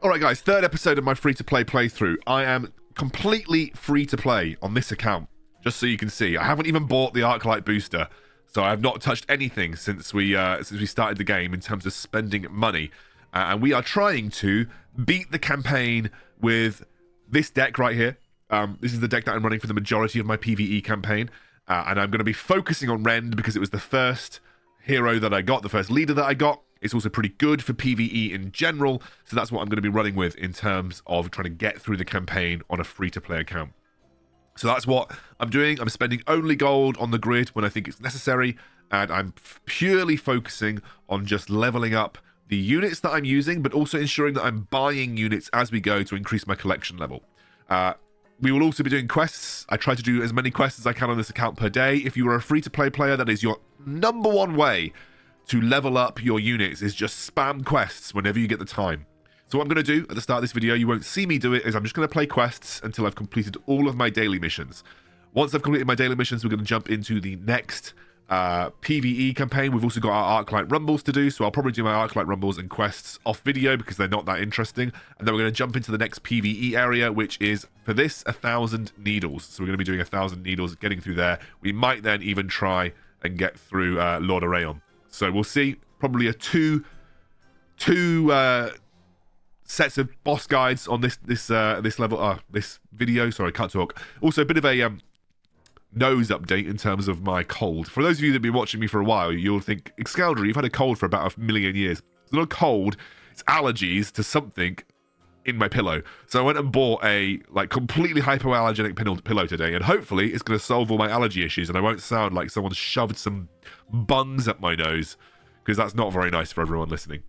Alright guys, third episode of my free-to-play playthrough. I am completely free-to-play on this account, just so you can see. I haven't even bought the Arclight booster, so I have not touched anything since we started the game in terms of spending money. And we are trying to beat the campaign with this deck right here. This is the deck that I'm running for the majority of my PvE campaign. And I'm going to be focusing on Rend because it was the first hero that I got, the first leader that I got. It's also pretty good for PvE in general, so that's what I'm going to be running with in terms of trying to get through the campaign on a free-to-play account. So that's what I'm doing. I'm spending only gold on the grid when I think it's necessary, and I'm purely focusing on just leveling up the units that I'm using, but also ensuring that I'm buying units as we go to increase my collection level. We will also be doing quests. I try to do as many quests as I can on this account per day. If you are a free-to-play player, that is your number one way to level up your units, is just spam quests whenever you get the time. So what I'm going to do at the start of this video, you won't see me do it, is I'm just going to play quests until I've completed all of my daily missions. Once I've completed my daily missions, we're going to jump into the next PvE campaign. We've also got our Arclight Rumbles to do, so I'll probably do my Arclight Rumbles and quests off video because they're not that interesting. And then we're going to jump into the next PvE area, which is, for this, 1,000 needles. So we're going to be doing 1,000 needles, getting through there. We might then even try and get through Lord of Rayon. So we'll see, probably a two sets of boss guides on this level, this video. Sorry, I can't talk. Also, a bit of a nose update in terms of my cold. For those of you that have been watching me for a while, you'll think, Excoundrel, you've had a cold for about 1,000,000 years. It's not a cold, it's allergies to something in my pillow. So I went and bought a completely hypoallergenic pillow today, and hopefully it's going to solve all my allergy issues and I won't sound like someone shoved some bungs up my nose, because that's not very nice for everyone listening.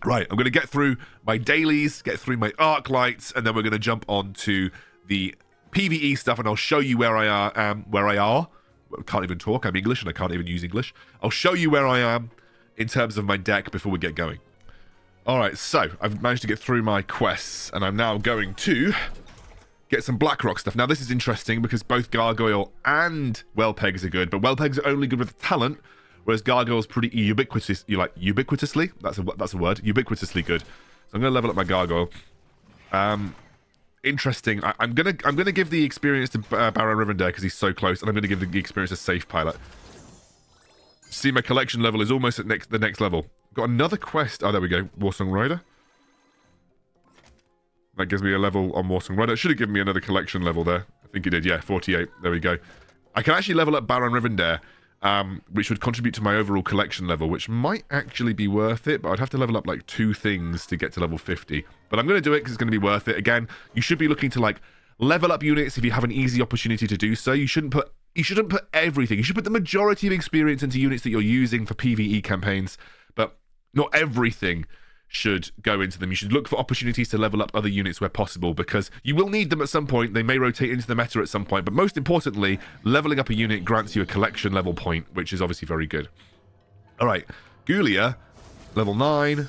Right, I'm going to get through my dailies, get through my arc lights, and then we're going to jump on to the PvE stuff, and I'll show you where I am. I can't even talk, I'm English and I can't even use English. I'll show you where I am in terms of my deck before we get going. Alright, so I've managed to get through my quests, and I'm now going to get some Blackrock stuff. Now, this is interesting because both Gargoyle and Wellpegs are good, but Wellpegs are only good with talent, whereas Gargoyle's pretty ubiquitously? That's a word. Ubiquitously good. So I'm going to level up my Gargoyle. Interesting. I'm gonna give the experience to Baron Rivendare because he's so close, and I'm going to give the experience to Safe Pilot. See, my collection level is almost at the next level. Got another quest. Oh, there we go. Warsong Rider. That gives me a level on Warsong Rider. It should have given me another collection level there. I think it did, yeah. 48. There we go. I can actually level up Baron Rivendare, which would contribute to my overall collection level, which might actually be worth it, but I'd have to level up 2 things to get to level 50. But I'm going to do it because it's going to be worth it. Again, you should be looking to level up units if you have an easy opportunity to do so. You shouldn't put everything. You should put the majority of experience into units that you're using for PvE campaigns, but not everything should go into them. You should look for opportunities to level up other units where possible, because you will need them at some point. They may rotate into the meta at some point, but most importantly, leveling up a unit grants you a collection level point, which is obviously very good. All right, Gulia, level 9,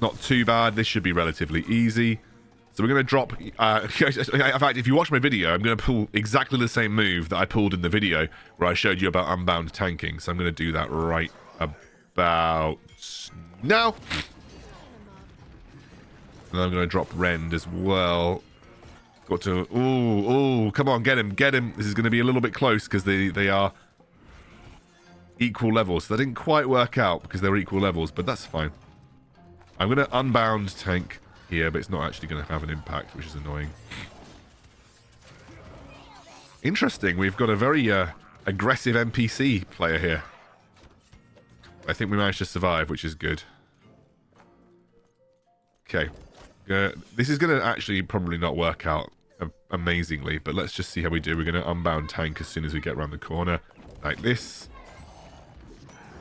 not too bad. This should be relatively easy. So we're going to drop... in fact, if you watch my video, I'm going to pull exactly the same move that I pulled in the video where I showed you about unbound tanking. So I'm going to do that right about now. And I'm going to drop Rend as well. Got to... Ooh, come on, get him, get him. This is going to be a little bit close because they are equal levels. So that didn't quite work out because they were equal levels, but that's fine. I'm going to unbound tank here, but it's not actually going to have an impact, which is annoying. Interesting, we've got a very aggressive NPC player here. I think we managed to survive, which is good. Okay. This is going to actually probably not work out amazingly, but let's just see how we do. We're going to unbound tank as soon as we get around the corner, like this.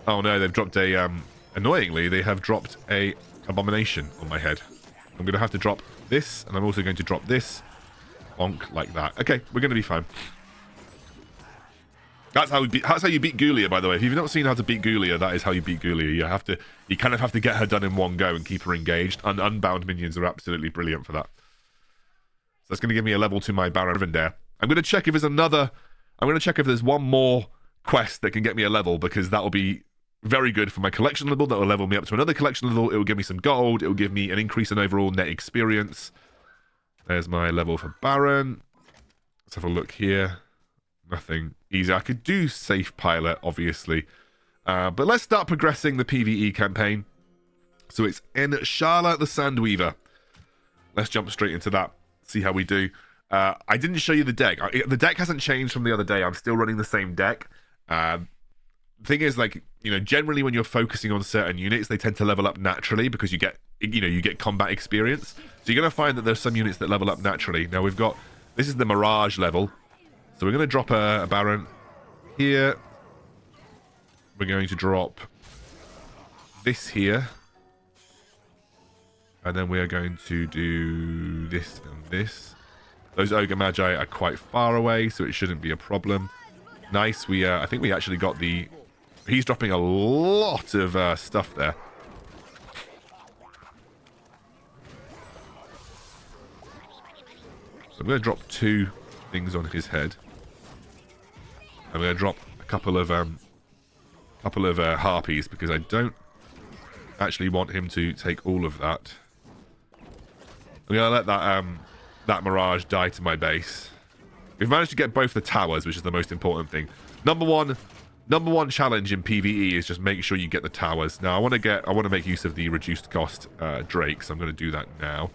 Oh no, they've dropped a... annoyingly, they have dropped a abomination on my head. I'm going to have to drop this, and I'm also going to drop this. Bonk, like that. Okay, we're going to be fine. That's how you beat Gulia, by the way. If you've not seen how to beat Gulia, that is how you beat Gulia. You kind of have to get her done in one go and keep her engaged. And unbound minions are absolutely brilliant for that. So that's going to give me a level to my Baron Rivendare. I'm going to check if there's one more quest that can get me a level, because that'll be very good for my collection level. That will level me up to another collection level. It will give me some gold. It will give me an increase in overall net experience. There's my level for Baron. Let's have a look here. Nothing easy. I could do safe pilot, obviously. But let's start progressing the PvE campaign. So it's in Charlotte the Sandweaver. Let's jump straight into that. See how we do. I didn't show you the deck. The deck hasn't changed from the other day. I'm still running the same deck. The thing is, like, you know, generally when you're focusing on certain units, they tend to level up naturally because you get, you know, you get combat experience. So you're going to find that there's some units that level up naturally. Now we've got, this is the Mirage level. So we're going to drop a Baron here. We're going to drop this here. And then we are going to do this and this. Those Ogre Magi are quite far away, so it shouldn't be a problem. Nice. I think we actually got the... He's dropping a lot of stuff there. So I'm going to drop 2 things on his head. I'm going to drop a couple of harpies because I don't actually want him to take all of that. I'm going to let that Mirage die to my base. We've managed to get both the towers, which is the most important thing. Number one challenge in PvE is just make sure you get the towers. Now I want to make use of the reduced cost Drake, so I'm going to do that now.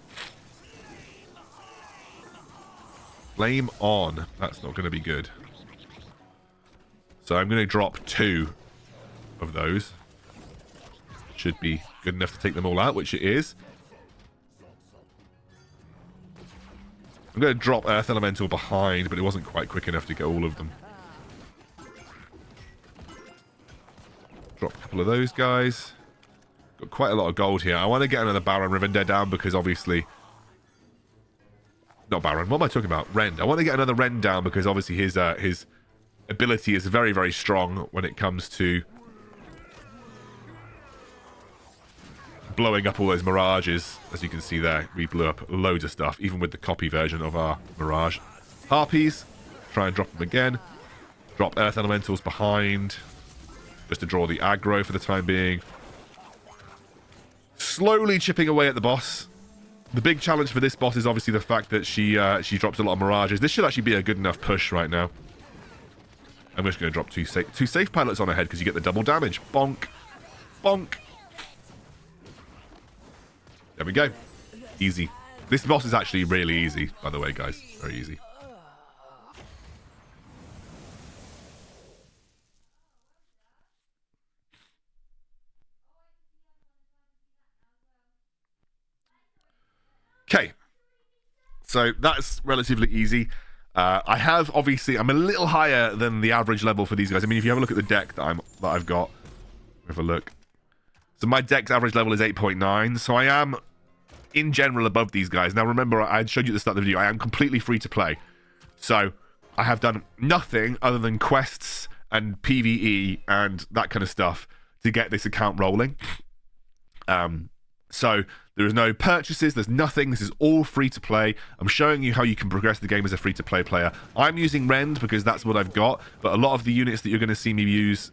Flame on. That's not going to be good. So I'm going to drop 2 of those. Should be good enough to take them all out, which it is. I'm going to drop Earth Elemental behind, but it wasn't quite quick enough to get all of them. Drop a couple of those guys. Got quite a lot of gold here. I want to get another Baron Rivendare down because obviously... Not Baron, what am I talking about? Rend. I want to get another Rend down because obviously his ability is very, very strong when it comes to blowing up all those Mirages. As you can see there, we blew up loads of stuff, even with the copy version of our Mirage. Harpies, try and drop them again. Drop Earth Elementals behind, just to draw the aggro for the time being. Slowly chipping away at the boss. The big challenge for this boss is obviously the fact that she drops a lot of Mirages. This should actually be a good enough push right now. I'm just going to drop two safe pilots on her head because you get the double damage. Bonk. Bonk. There we go. Easy. This boss is actually really easy, by the way, guys. Very easy. Okay. So that's relatively easy. I have, obviously, I'm a little higher than the average level for these guys. I mean, if you have a look at the deck that I've got, have a look. So my deck's average level is 8.9. So I am, in general, above these guys. Now, remember, I showed you at the start of the video, I am completely free to play. So I have done nothing other than quests and PvE and that kind of stuff to get this account rolling. So there is no purchases, there's nothing. This is all free to play. I'm showing you how you can progress the game as a free to play player. I'm using Rend because that's what I've got, but a lot of the units that you're going to see me use,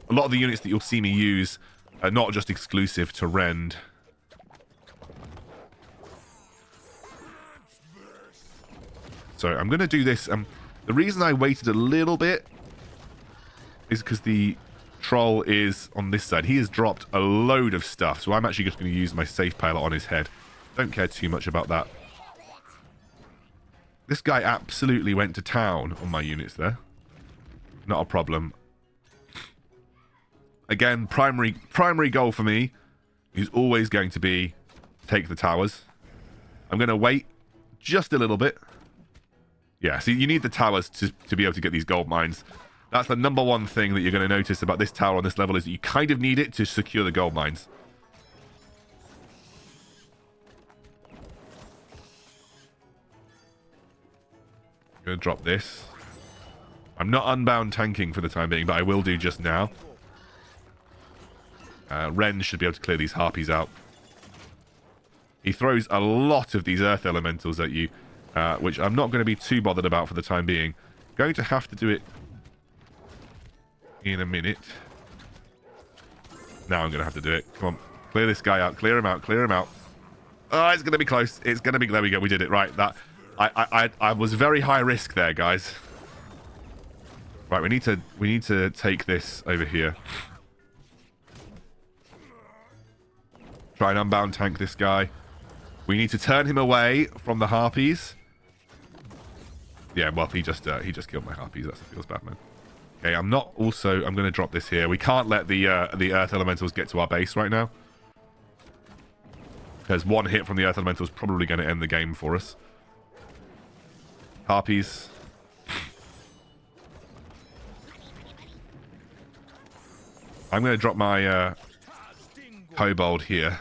a lot of the units that you'll see me use are not just exclusive to Rend. So I'm going to do this. The reason I waited a little bit is because the troll is on this side. He has dropped a load of stuff, so I'm actually just going to use my safe pilot on his head. Don't care too much about that. This guy absolutely went to town on my units there. Not a problem. Again, primary goal for me is always going to be take the towers. I'm going to wait just a little bit. Yeah, see, you need the towers to be able to get these gold mines. That's the number one thing that you're going to notice about this tower on this level is that you kind of need it to secure the gold mines. I'm going to drop this. I'm not unbound tanking for the time being, but I will do just now. Ren should be able to clear these harpies out. He throws a lot of these earth elementals at you, which I'm not going to be too bothered about for the time being. Going to have to do it in a minute. Now I'm going to have to do it. Come on. Clear this guy out. Clear him out. Clear him out. Oh, it's going to be close. It's going to be... There we go. We did it. Right. That I was very high risk there, guys. Right. We need to take this over here. Try and unbound tank this guy. We need to turn him away from the harpies. Yeah, well, he just killed my harpies. That feels bad, man. Okay, I'm going to drop this here. We can't let the earth elementals get to our base right now. Because one hit from the earth elemental is probably going to end the game for us. Harpies. I'm going to drop my kobold here.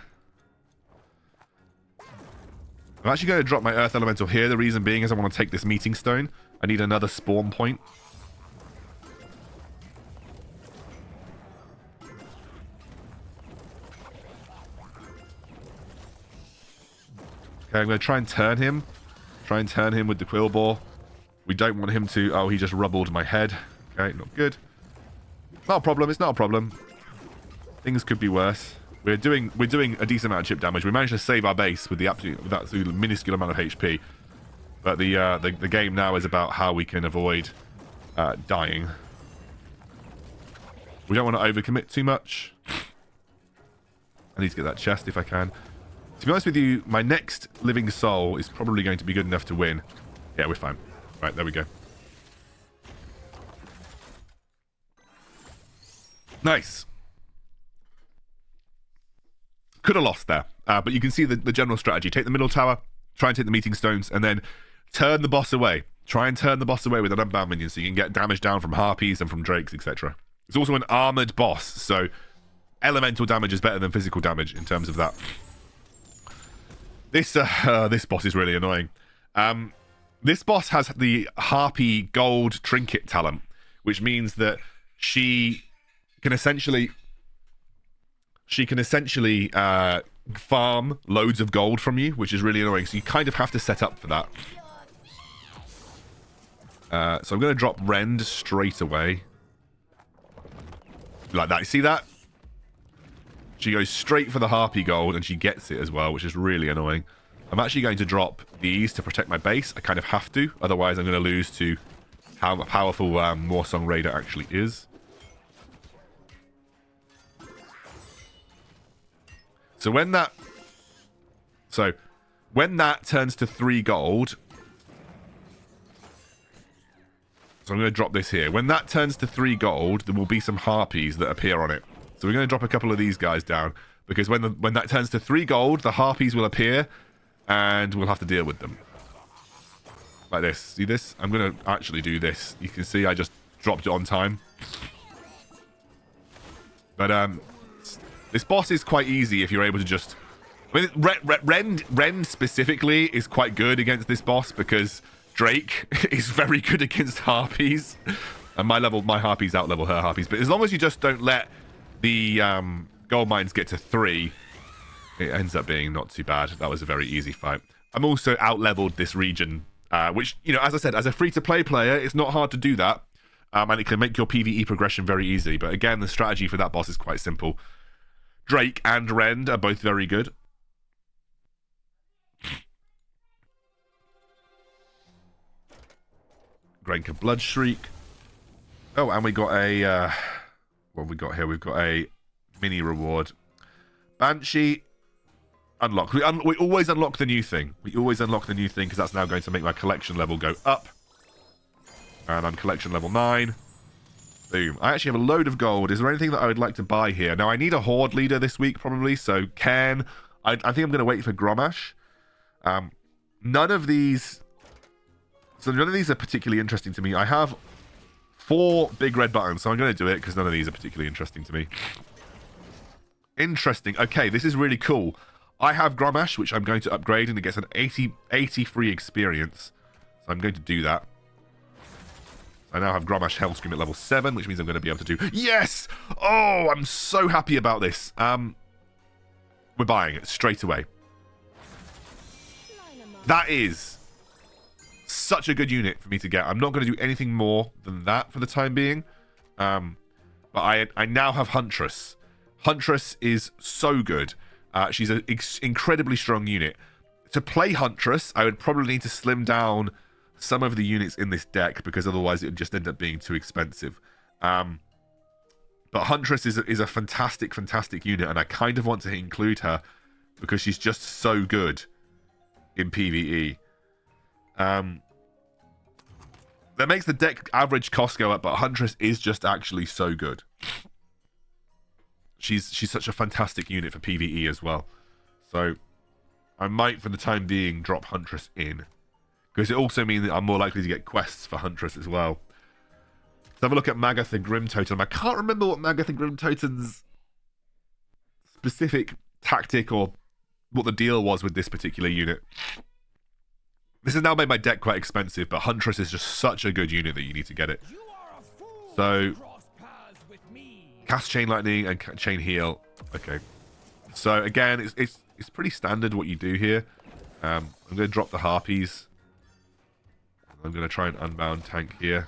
I'm actually going to drop my earth elemental here. The reason being is I want to take this meeting stone. I need another spawn point. Okay, I'm going to try and turn him. Try and turn him with the quill bore. We don't want him to... Oh, he just rubbled my head. Okay, not good. Not a problem. It's not a problem. Things could be worse. We're doing a decent amount of chip damage. We managed to save our base with that minuscule amount of HP. But the game now is about how we can avoid dying. We don't want to overcommit too much. I need to get that chest if I can. To be honest with you, my next living soul is probably going to be good enough to win. Yeah, we're fine. Right, there we go. Nice. Could have lost there, but you can see the general strategy. Take the middle tower, try and take the meeting stones, and then turn the boss away. Try and turn the boss away with an unbound minion so you can get damage down from harpies and from drakes, etc. It's also an armored boss, so elemental damage is better than physical damage in terms of that. This boss is really annoying. This boss has the harpy gold trinket talent, which means that she can essentially farm loads of gold from you, which is really annoying. So you kind of have to set up for that. So I'm going to drop Rend straight away. Like that. You see that? She goes straight for the harpy gold and she gets it as well, which is really annoying. I'm actually going to drop these to protect my base. I kind of have to. Otherwise, I'm going to lose to how powerful Moorsong Raider actually is. So when that turns to 3 gold, so I'm going to drop this here. When that turns to 3 gold, there will be some harpies that appear on it. So we're going to drop a couple of these guys down because when that turns to 3 gold, the harpies will appear, and we'll have to deal with them like this. See this? I'm going to actually do this. You can see I just dropped it on time. But this boss is quite easy if you're able to just... I mean, Rend specifically is quite good against this boss because Drake is very good against harpies. And my harpies out-level her harpies. But as long as you just don't let the gold mines get to 3, it ends up being not too bad. That was a very easy fight. I'm also out-leveled this region, which, you know, as I said, as a free-to-play player, it's not hard to do that. And it can make your PvE progression very easy. But again, the strategy for that boss is quite simple. Drake and Rend are both very good. Grenka Bloodshriek. Oh, and we got a... what have we got here? We've got a mini reward. Banshee. Unlock. We always unlock the new thing. We always unlock the new thing because that's now going to make my collection level go up. And I'm collection level 9. Boom. I actually have a load of gold. Is there anything that I would like to buy here? Now, I need a horde leader this week, probably. So, Cairne. I think I'm going to wait for Gromash. None of these are particularly interesting to me. I have 4 big red buttons, so I'm going to do it because none of these are particularly interesting to me. Interesting. Okay, this is really cool. I have Gromash, which I'm going to upgrade, and it gets an 80 free experience. So I'm going to do that. I now have Gromash Hellscream at level 7, which means I'm going to be able to do... Yes! Oh, I'm so happy about this. We're buying it straight away. That is such a good unit for me to get. I'm not going to do anything more than that for the time being. But I now have Huntress, Huntress is so good. She's an incredibly strong unit. To play Huntress, I would probably need to slim down some of the units in this deck because otherwise it would just end up being too expensive. But Huntress is a fantastic, fantastic unit, and I kind of want to include her because she's just so good in PvE. That makes the deck average cost go up, but Huntress is just actually so good. She's such a fantastic unit for PvE as well. So I might, for the time being, drop Huntress in. Because it also means that I'm more likely to get quests for Huntress as well. Let's have a look at Magatha Grimtotem. I can't remember what Magatha Grimtotem's specific tactic or what the deal was with this particular unit. This has now made my deck quite expensive, but Huntress is just such a good unit that you need to get it. So, cast Chain Lightning and Chain Heal. Okay. So, again, it's pretty standard what you do here. I'm going to drop the Harpies. I'm going to try and unbound tank here.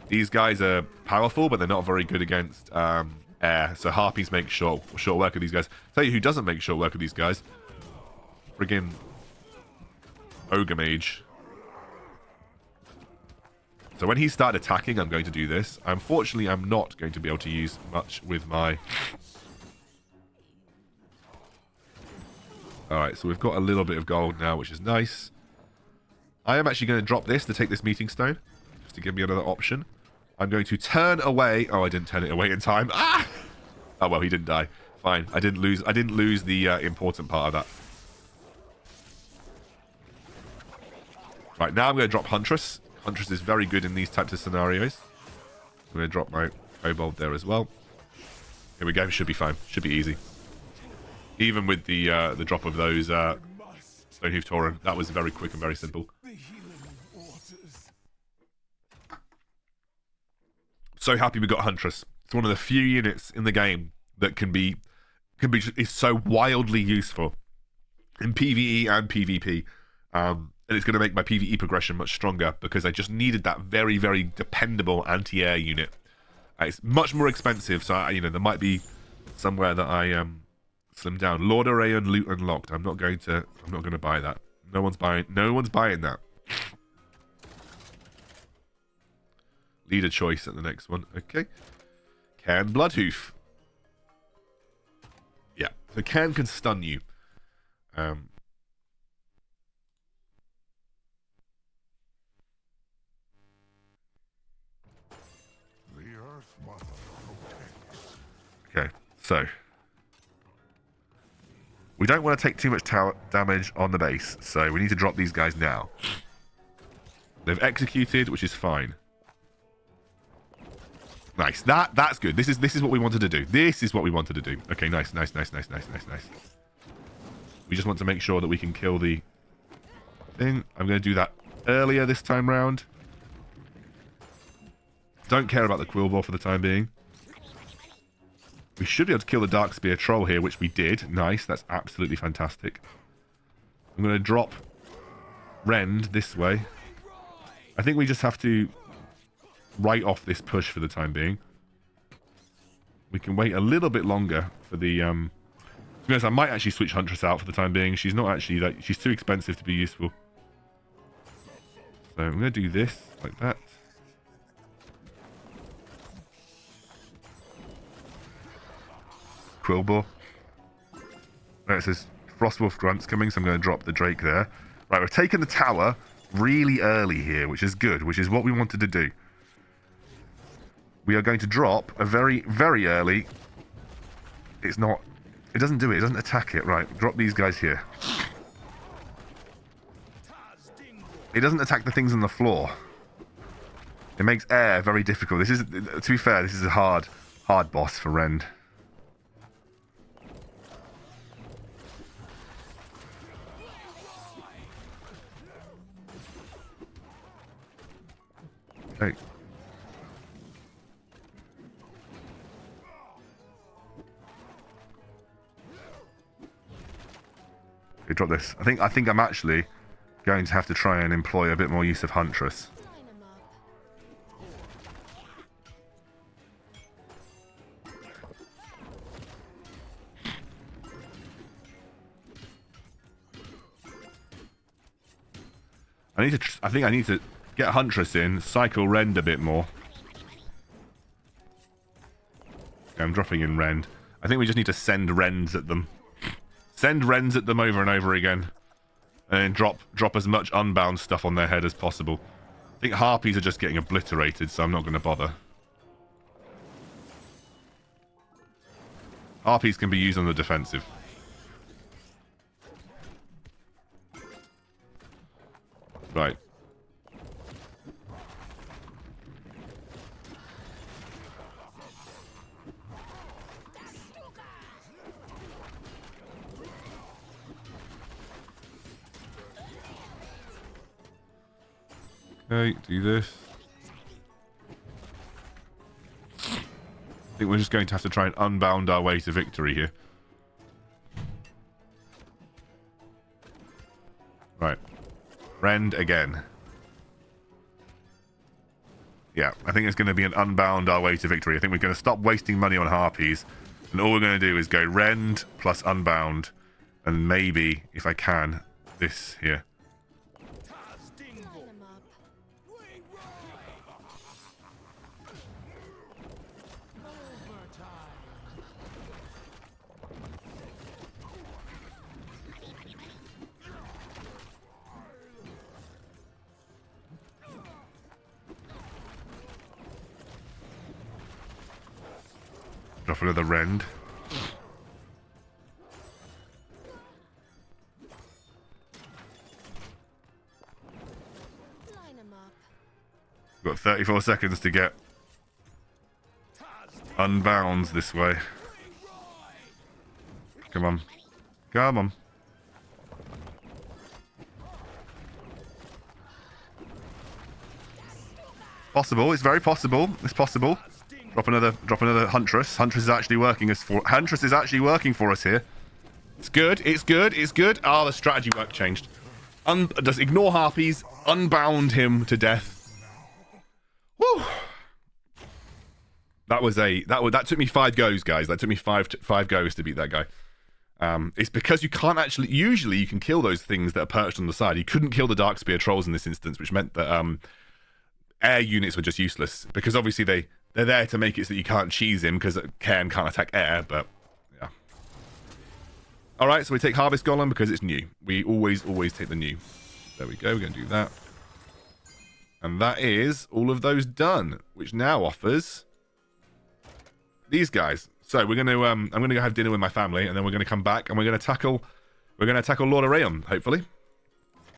These guys are powerful, but they're not very good against air. So Harpies make short work of these guys. Tell you who doesn't make short work of these guys. Friggin' Ogre Mage. So when he started attacking, I'm going to do this. Unfortunately, I'm not going to be able to use much with my... Alright, so we've got a little bit of gold now, which is nice. I am actually going to drop this to take this meeting stone, just to give me another option. I'm going to turn away... Oh, I didn't turn it away in time. Ah! Oh, well, he didn't die. Fine. I didn't lose the important part of that. Right, now I'm going to drop Huntress. Huntress is very good in these types of scenarios. I'm going to drop my Kobold there as well. Here we go. Should be fine. Should be easy. Even with the drop of those Stonehoof Tauren, that was very quick and very simple. So happy we got Huntress. It's one of the few units in the game that is so wildly useful in PvE and PvP. And it's going to make my PvE progression much stronger because I just needed that very, very dependable anti-air unit. It's much more expensive, so there might be somewhere that I slim down. Lord Arayon loot unlocked. I'm not going to buy that. No one's buying that. Leader choice at the next one. Okay. Cairne Bloodhoof. Yeah. So Cairne can stun you. Okay, so we don't want to take too much damage on the base, so we need to drop these guys now. They've executed, which is fine. Nice. That's good. This is what we wanted to do. This is what we wanted to do. Okay, nice. We just want to make sure that we can kill the thing. I'm going to do that earlier this time round. Don't care about the Quillbore for the time being. We should be able to kill the Darkspear Troll here, which we did. Nice, that's absolutely fantastic. I'm going to drop Rend this way. I think we just have to write off this push for the time being. We can wait a little bit longer for the... to be honest, I might actually switch Huntress out for the time being. She's not actually... she's too expensive to be useful. So I'm going to do this, like that. Quillbore. Right, it says Frostwolf Grunt's coming, so I'm going to drop the Drake there. Right, we've taken the tower really early here, which is good, which is what we wanted to do. We are going to drop a very, very early... It's not... It doesn't do it. It doesn't attack it. Right, drop these guys here. It doesn't attack the things on the floor. It makes air very difficult. This is, to be fair, this is a hard boss for Rend. Okay. Okay, drop this. I think I'm actually going to have to try and employ a bit more use of Huntress. I think I need to get Huntress in, cycle Rend a bit more. Okay, I'm dropping in Rend. I think we just need to send Rends at them. Send Rends at them over and over again. And then drop as much unbound stuff on their head as possible. I think Harpies are just getting obliterated, so I'm not going to bother. Harpies can be used on the defensive. Right. Okay, do this. I think we're just going to have to try and unbound our way to victory here. Right. Rend again. Yeah, I think it's going to be an unbound our way to victory. I think we're going to stop wasting money on Harpies. And all we're going to do is go Rend plus unbound. And maybe, if I can, this here. Drop another Rend. We've got 34 seconds to get unbounds this way. Come on. Come on. Possible. It's very possible. It's possible. Drop another Huntress. Huntress is actually working for us here. It's good. It's good. It's good. Ah, the strategy work changed. Just ignore Harpies. Unbound him to death. Woo! That took me 5 goes, guys. That took me five goes to beat that guy. It's because you can't actually. Usually, you can kill those things that are perched on the side. You couldn't kill the Darkspear trolls in this instance, which meant that air units were just useless because obviously they're there to make it so that you can't cheese him because Cairne can't attack air, but yeah. Alright, so we take Harvest Golem because it's new. We always take the new. There we go, we're going to do that. And that is all of those done, which now offers these guys. So we're going to, I'm going to go have dinner with my family and then we're going to come back and we're going to tackle Lord of Rayon, hopefully.